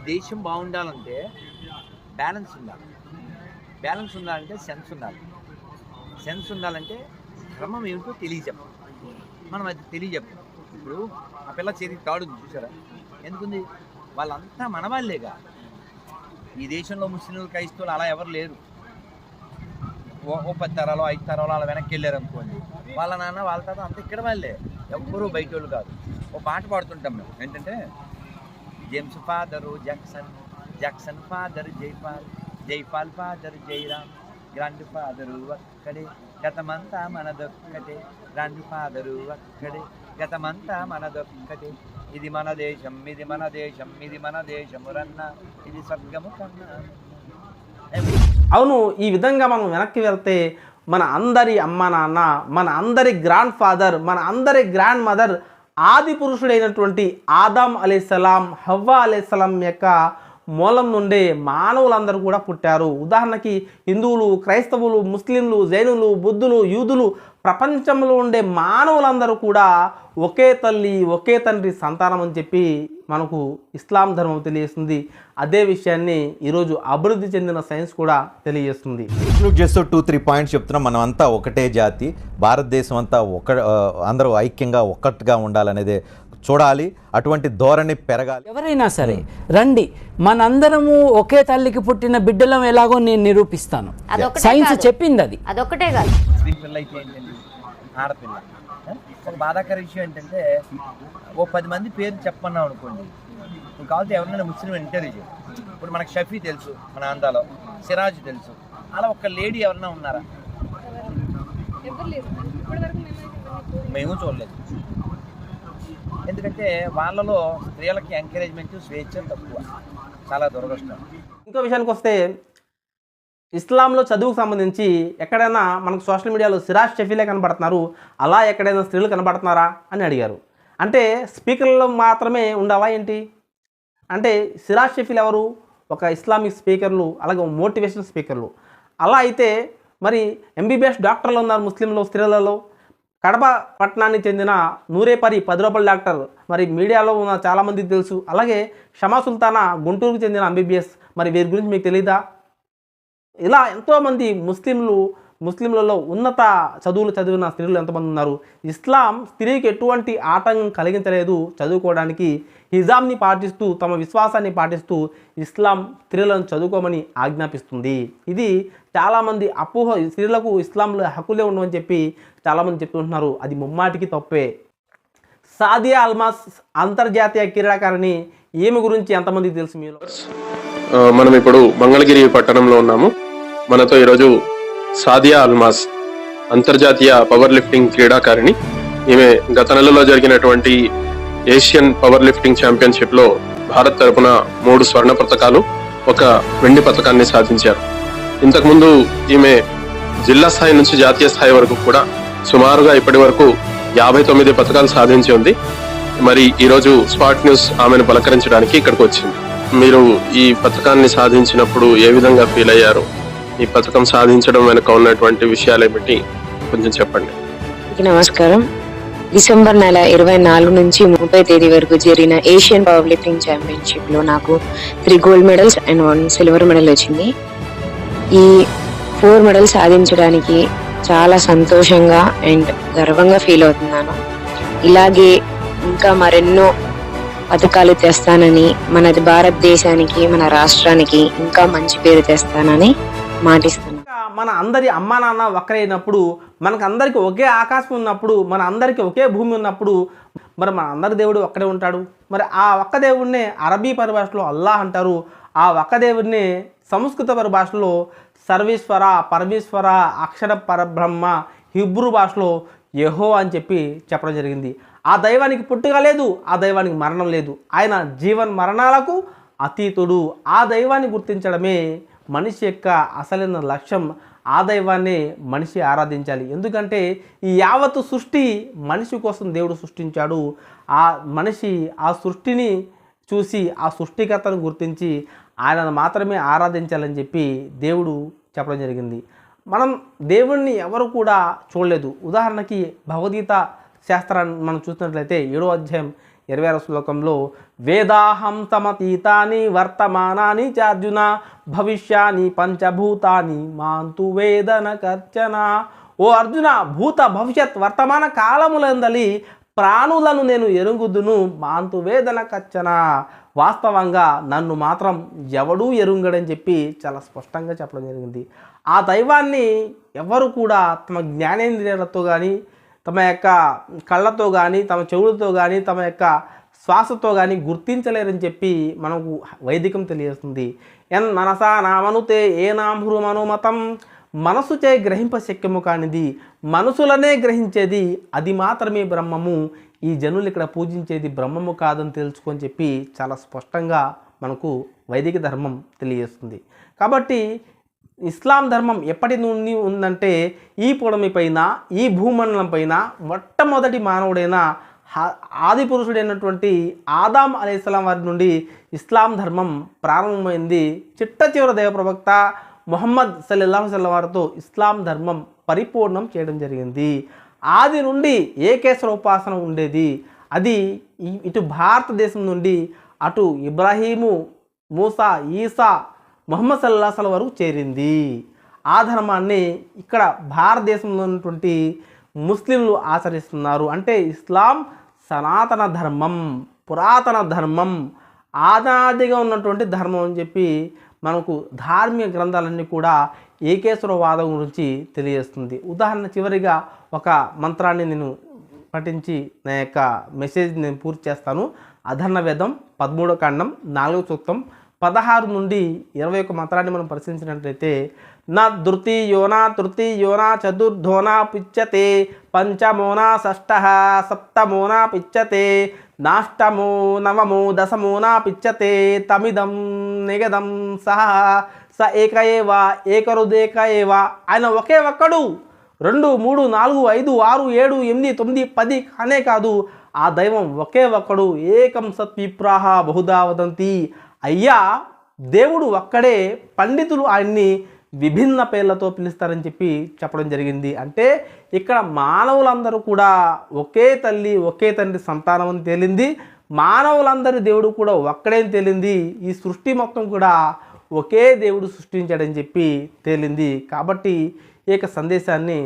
దేశం బాగుండాలంటే బ్యాలెన్స్ ఉండాలి. బ్యాలెన్స్ ఉండాలంటే సెన్స్ ఉండాలి. సెన్స్ ఉండాలంటే క్రమం ఏమిటో తెలియజెప్పాలి. మనం అది తెలియజెప్పాలి. ఇప్పుడు ఆ పిల్ల చేతికి తాడుంది చూసారా, ఎందుకుంది? వాళ్ళంతా మనవాళ్ళేగా. ఈ దేశంలో ముస్లింలు క్రైస్తవులు అలా ఎవరు లేరు. ఓ 10 తరాలు 5 తరాలు అలా వెనక్కి వెళ్ళారు అనుకోండి, వాళ్ళ నాన్న వాళ్ళ తాత అంతా ఇక్కడ వాళ్ళే, ఎవ్వరూ బయట వాళ్ళు కాదు. ఓ పాట పాడుతుంటాం మేము, ఏంటంటే James father Jackson, Jackson father Jaipal, Jaipal father Jairam, grand father ఒక్కడే, గతమంతా మనదొక్కటే, గ్రాండ్ ఫాదరు ఒక్కడే, గతమంతా మనదొక్కటే, ఇది మన దేశం, ఇది మన దేశం, ఇది మన దేశమురన్న, ఇది స్వర్గము కన్నా. అవును, ఈ విధంగా మనం వెనక్కి వెళ్తే మన అందరి అమ్మ నాన్న, మన అందరి గ్రాండ్ ఫాదర్, మన అందరి గ్రాండ్ మదర్ ఆది పురుషుడైనటువంటి ఆదం అలైహిస్సలాం, హవ్వ అలైహిస్సలాం యొక్క మూలం నుండే మానవులందరూ కూడా పుట్టారు. ఉదాహరణకి హిందువులు, క్రైస్తవులు, ముస్లింలు, జైనులు, బుద్ధులు, యూదులు, ప్రపంచంలో ఉండే మానవులందరూ కూడా ఒకే తల్లి ఒకే తండ్రి సంతానం అని చెప్పి మనకు ఇస్లాం ధర్మం తెలియజేస్తుంది. అదే విషయాన్ని ఈరోజు అభివృద్ధి చెందిన సైన్స్ కూడా తెలియజేస్తుంది. ఇంక్లూడ్ చేస్తూ 2-3 పాయింట్స్ చెప్తున్నాం. మనం అంతా ఒకటే జాతి, భారతదేశం అంతా అందరూ ఐక్యంగా ఒక్కటిగా ఉండాలనేదే చూడాలి. అటువంటి ధోరణి పెరగాలి. ఎవరైనా సరే రండి, మనందరము ఒకే తల్లికి పుట్టిన బిడ్డలం ఎలాగో నేను నిరూపిస్తాను. సైన్స్ చెప్పింది అది. అదొక్కటే కాదు, స్త్రీ పిల్ల అయితే ఏంటండి, ఆడపిల్ల. ఒక బాధాకర విషయం ఏంటంటే, ఓ 10 మంది పేరు చెప్పమన్నాం అనుకోండి, నువ్వు కావాలంటే ఎవరైనా ముస్లిం ఇంటర్వ్యూ చేయి. ఇప్పుడు మనకు షఫీ తెలుసు, మన ఆంధ్రాలో సిరాజ్ తెలుసు, అలా ఒక లేడీ ఎవరైనా ఉన్నారా? మేము చూడలేదు. ఎందుకంటే వాళ్ళలో స్త్రీలకి ఎంకరేజ్మెంట్, స్వేచ్ఛ తక్కువ, చాలా దురదృష్టం. ఇంకో విషయానికి వస్తే, ఇస్లాంలో చదువుకు సంబంధించి ఎక్కడైనా మనకు సోషల్ మీడియాలో సిరాజ్ షఫీలే కనబడుతున్నారు, అలా ఎక్కడైనా స్త్రీలు కనబడుతున్నారా అని అడిగారు. అంటే స్పీకర్లో మాత్రమే ఉండాలా ఏంటి? అంటే సిరాజ్ షఫీల్ ఎవరు? ఒక ఇస్లామిక్ స్పీకర్లు, అలాగే మోటివేషన్ స్పీకర్లు. అలా అయితే మరి ఎంబీబీఎస్ డాక్టర్లు ఉన్నారు ముస్లింలో, స్త్రీలలో. కడప పట్టణానికి చెందిన నూరేపరి 10 రూపాయల డాక్టర్ మరి మీడియాలో ఉన్న చాలామందికి తెలుసు. అలాగే షమా సుల్తానా గుంటూరుకు చెందిన ఎంబీబీఎస్, మరి వీరి గురించి మీకు తెలీదా? ఇలా ఎంతోమంది ముస్లింలలో ఉన్నత చదువులు చదివిన స్త్రీలు ఎంతమంది ఉన్నారు. ఇస్లాం స్త్రీకి ఎటువంటి ఆటంకం కలిగించలేదు చదువుకోవడానికి. హిజాబ్ని పాటిస్తూ, తమ విశ్వాసాన్ని పాటిస్తూ ఇస్లాం స్త్రీలను చదువుకోమని ఆజ్ఞాపిస్తుంది. ఇది చాలామంది అపోహ, స్త్రీలకు ఇస్లాంలో హక్కులే ఉండవని చెప్పి చాలామంది చెప్తుంటున్నారు. అది ముమ్మాటికి తప్పే. సాదియా అల్మాస్ అంతర్జాతీయ క్రీడాకారిణి, ఈమె గురించి ఎంతమందికి తెలుసు మీలో? మనం ఇప్పుడు మంగళగిరి పట్టణంలో ఉన్నాము. మనతో ఈరోజు సాదియా అల్మాస్, అంతర్జాతీయ పవర్ లిఫ్టింగ్ క్రీడాకారిణి. ఈమె గత నెలలో జరిగినటువంటి ఏషియన్ పవర్ లిఫ్టింగ్ ఛాంపియన్షిప్ లో భారత్ తరపున 3 స్వర్ణ పతకాలు, 1 వెండి పతకాన్ని సాధించారు. ఇంతకుముందు ఈమె జిల్లా స్థాయి నుంచి జాతీయ స్థాయి వరకు కూడా సుమారుగా ఇప్పటి వరకు 59 పతకాలు సాధించి ఉంది. మరి ఈరోజు స్పాట్ న్యూస్ ఆమెను పలకరించడానికి ఇక్కడికి వచ్చింది. మీరు ఈ పతకాన్ని సాధించినప్పుడు ఏ విధంగా ఫీల్ అయ్యారు? ఈ పథకం సాధించడం వెనుక ఉన్నటువంటి విషయాలు ఏమిటి కొంచెం చెప్పండి. నమస్కారం. డిసెంబర్ నెల 24 నుంచి 30 తేదీ వరకు జరిగిన ఏషియన్ పవర్ లిఫ్టింగ్ ఛాంపియన్షిప్ లో నాకు 3 gold medals and 1 silver medal వచ్చింది. ఈ 4 మెడల్స్ సాధించడానికి చాలా సంతోషంగా అండ్ గర్వంగా ఫీల్ అవుతున్నాను. ఇలాగే ఇంకా మరెన్నో పథకాలు తెస్తానని, మన భారతదేశానికి, మన రాష్ట్రానికి ఇంకా మంచి పేరు తెస్తానని మాటిస్తున్నాను. మన అందరి అమ్మా నాన్న ఒక్కరైనప్పుడు, మనకు అందరికీ ఒకే ఆకాశం ఉన్నప్పుడు, మన అందరికీ ఒకే భూమి ఉన్నప్పుడు, మరి మన అందరి దేవుడు ఒక్కడే ఉంటాడు. మరి ఆ ఒక్క దేవుడినే అరబీ పరిభాషలో అల్లాహ్ అంటారు. ఆ ఒక్క దేవుడిని సంస్కృత పరిభాషలో సర్వేశ్వర, పరమేశ్వర, అక్షర పరబ్రహ్మ, హిబ్రూ భాషలో యెహోవా అని చెప్పి చెప్పడం జరిగింది. ఆ దైవానికి పుట్టుక లేదు, ఆ దైవానికి మరణం లేదు. ఆయన జీవన్ మరణాలకు అతీతుడు. ఆ దైవాన్ని గుర్తించడమే మనిషి యొక్క అసలైన లక్ష్యం. ఆ దైవాన్ని మనిషి ఆరాధించాలి. ఎందుకంటే ఈ యావత్తు సృష్టి మనిషి కోసం దేవుడు సృష్టించాడు. ఆ మనిషి ఆ సృష్టిని చూసి, ఆ సృష్టికర్తను గుర్తించి ఆయనను మాత్రమే ఆరాధించాలని చెప్పి దేవుడు చెప్పడం జరిగింది. మనం దేవుణ్ణి ఎవరు కూడా చూడలేదు. ఉదాహరణకి భగవద్గీత శాస్త్రాన్ని మనం చూసినట్లయితే 7వ అధ్యాయం 26వ శ్లోకంలో వేదాహం సమతీతాని వర్తమానాని చార్జున భవిష్యాని పంచభూతాని మాంతు వేదన కర్చన. ఓ అర్జున, భూత భవిష్యత్ వర్తమాన కాలములందలి ప్రాణులను నేను ఎరుగుదును మాంతు వేదన కర్చన. వాస్తవంగా నన్ను మాత్రం ఎవడూ ఎరుంగడని చెప్పి చాలా స్పష్టంగా చెప్పడం జరిగింది. ఆ దైవాన్ని ఎవరు కూడా తమ జ్ఞానేంద్రియాలతో కానీ, తమ యొక్క కళ్ళతో కానీ, తమ చెవులతో కానీ, తమ యొక్క శ్వాసతో కానీ గుర్తించలేరని చెప్పి మనకు వైదికం తెలియజేస్తుంది. ఎన్ మనసా నామనుతే ఏనాంహృ మనోమతం, మనసుచే గ్రహింప శక్యము కానిది, మనసులనే గ్రహించేది అది మాత్రమే బ్రహ్మము, ఈ జనులు ఇక్కడ పూజించేది బ్రహ్మము కాదని తెలుసుకొని చెప్పి చాలా స్పష్టంగా మనకు వైదిక ధర్మం తెలియజేస్తుంది. కాబట్టి ఇస్లాం ధర్మం ఎప్పటి నుండి ఉందంటే ఈ పొడమి పైన, ఈ భూమండలం పైన మొట్టమొదటి మానవుడైన ఆది పురుషుడైనటువంటి ఆదాం అలైహిస్సలాం వారి నుండి ఇస్లాం ధర్మం ప్రారంభమైంది. చిట్ట చివరి దైవ ప్రవక్త ముహమ్మద్ సల్లల్లాహు అలైహి వసల్లం వారితో ఇస్లాం ధర్మం పరిపూర్ణం చేయడం జరిగింది. ఆది నుండి ఏకేశ్వర ఉపాసన ఉండేది. అది ఇటు భారతదేశం నుండి అటు ఇబ్రాహీము, మూసా, ఈసా, ముహమ్మద్ సల్లల్లాహు అలైహి వసల్లం వరకు చేరింది. ఆ ధర్మాన్ని ఇక్కడ భారతదేశంలో ఉన్నటువంటి ముస్లింలు ఆచరిస్తున్నారు. అంటే ఇస్లాం సనాతన ధర్మం, పురాతన ధర్మం, ఆనాదిగా ఉన్నటువంటి ధర్మం అని చెప్పి మనకు ధార్మిక గ్రంథాలన్నీ కూడా ఏకేశ్వరవాదం గురించి తెలియజేస్తుంది. ఉదాహరణ చివరిగా ఒక మంత్రాన్ని నేను పఠించి నా యొక్క మెసేజ్ నేను పూర్తి చేస్తాను. అధర్ణ వేదం 13వ కాండం 4వ సూక్తం 16 నుండి 21 మంత్రాన్ని మనం పరిశీలించినట్లయితే, నా ధృతియోనా తృతీయోనా చతుర్ధోనా పిచ్చతే పంచమోనా షష్ఠ సప్తమోనా పిచ్చతే నాష్టమో నవమో దశమోనా పిచ్చతే తమిదం నిగదం సహ స ఏక ఏవ ఏకరుదేక ఏవ. ఆయన ఒకే ఒక్కడు, 2 3 4 5 6 7 8 9 10 కానే కాదు, ఆ దైవం ఒకే ఒక్కడు. ఏకం సత్విప్రాహ బహుదా వదంతి. అయ్యా, దేవుడు ఒక్కడే, పండితులు ఆయన్ని విభిన్న పేర్లతో పిలుస్తారని చెప్పి చెప్పడం జరిగింది. అంటే ఇక్కడ మానవులందరూ కూడా ఒకే తల్లి ఒకే తండ్రి సంతానం అని తేలింది. మానవులందరి దేవుడు కూడా ఒక్కడే అని తేలింది. ఈ సృష్టి మొత్తం కూడా ఒకే దేవుడు సృష్టించాడని చెప్పి తేలింది. కాబట్టి ఈ యొక్క సందేశాన్ని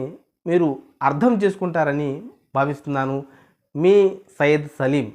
మీరు అర్థం చేసుకుంటారని భావిస్తున్నాను. మీ సయ్యద్ సలీం.